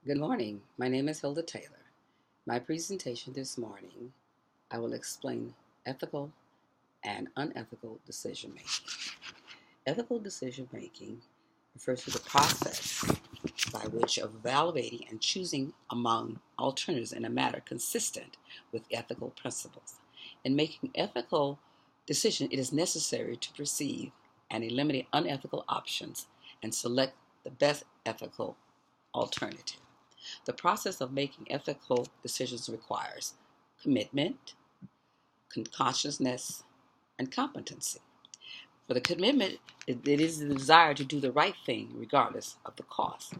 Good morning. My name is Hilda Taylor. My presentation this morning, I will explain ethical and unethical decision making. Ethical decision making refers to the process by which of evaluating and choosing among alternatives in a matter consistent with ethical principles. In making ethical decisions, it is necessary to perceive and eliminate unethical options and select the best ethical alternative. The process of making ethical decisions requires commitment, consciousness, and competency. For the commitment, it is the desire to do the right thing regardless of the cost.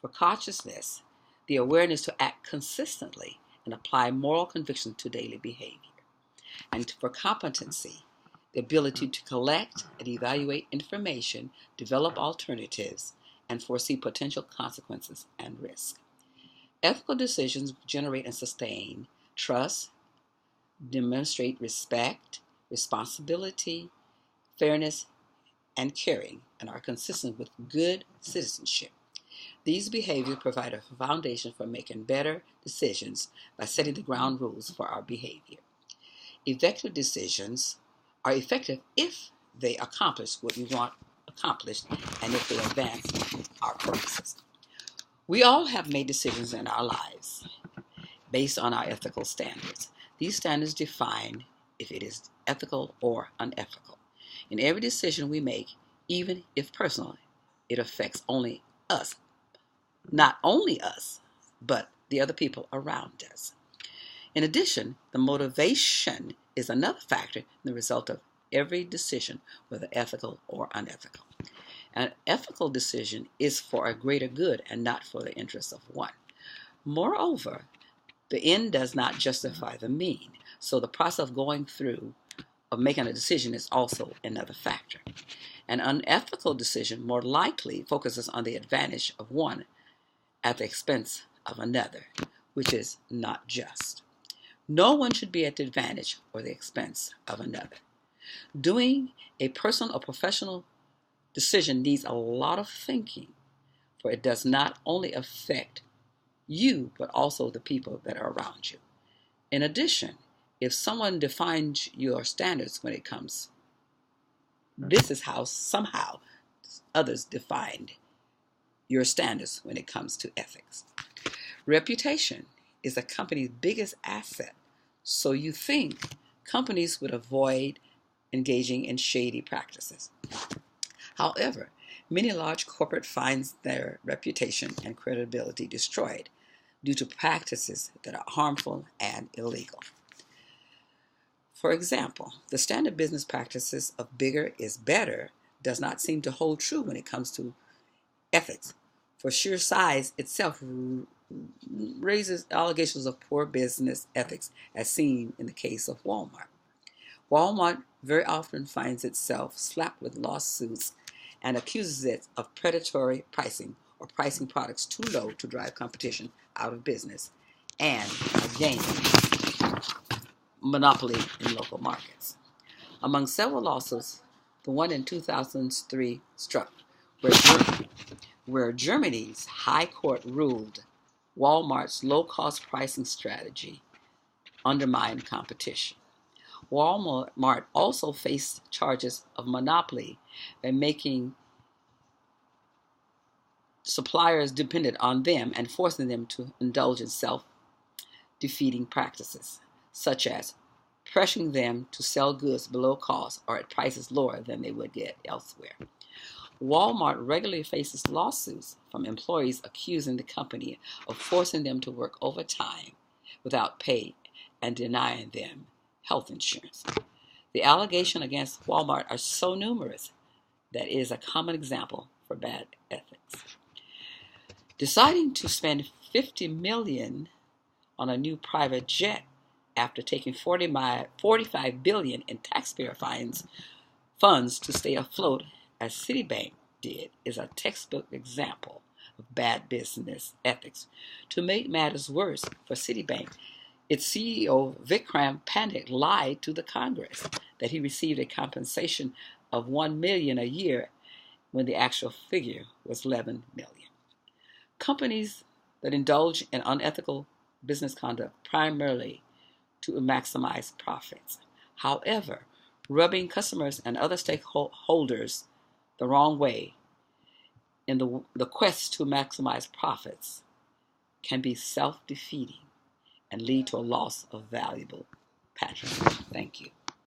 For consciousness, the awareness to act consistently and apply moral conviction to daily behavior. And for competency, the ability to collect and evaluate information, develop alternatives, and foresee potential consequences and risks. Ethical decisions generate and sustain trust, demonstrate respect, responsibility, fairness, and caring, and are consistent with good citizenship. These behaviors provide a foundation for making better decisions by setting the ground rules for our behavior. Effective decisions are effective if they accomplish what we want accomplished and if they advance our purposes. We all have made decisions in our lives based on our ethical standards. These standards define if it is ethical or unethical. In every decision we make, even if personal, it affects only us, not only us, but the other people around us. In addition, the motivation is another factor in the result of every decision, whether ethical or unethical. An ethical decision is for a greater good and not for the interests of one. Moreover, the end does not justify the mean, so the process of going through of making a decision is also another factor. An unethical decision more likely focuses on the advantage of one at the expense of another, which is not just. No one should be at the advantage or the expense of another. Doing a personal or professional decision needs a lot of thinking, for it does not only affect you, but also the people that are around you. In addition, if someone defines your standards when it comes, this is how somehow others defined your standards when it comes to ethics. Reputation is a company's biggest asset, so you think companies would avoid engaging in shady practices. However, many large corporate find their reputation and credibility destroyed due to practices that are harmful and illegal. For example, the standard business practices of bigger is better does not seem to hold true when it comes to ethics, for sheer size itself raises allegations of poor business ethics, as seen in the case of Walmart. Walmart very often finds itself slapped with lawsuits and accuses it of predatory pricing or pricing products too low to drive competition out of business and gain monopoly in local markets. Among several lawsuits, the one in 2003 struck, where Germany's High Court ruled Walmart's low-cost pricing strategy undermined competition. Walmart also faced charges of monopoly by making suppliers dependent on them and forcing them to indulge in self-defeating practices, such as pressuring them to sell goods below cost or at prices lower than they would get elsewhere. Walmart regularly faces lawsuits from employees accusing the company of forcing them to work overtime without pay and denying them health insurance. The allegations against Walmart are so numerous that it is a common example for bad ethics. Deciding to spend $50 million on a new private jet after taking $45 billion in taxpayer funds to stay afloat, as Citibank did, is a textbook example of bad business ethics. To make matters worse for Citibank, its CEO Vikram Pandit lied to the Congress that he received a compensation of $1 million a year when the actual figure was $11 million. Companies that indulge in unethical business conduct primarily to maximize profits. However, rubbing customers and other stakeholders the wrong way in the quest to maximize profits can be self-defeating and lead to a loss of valuable patronage. Thank you.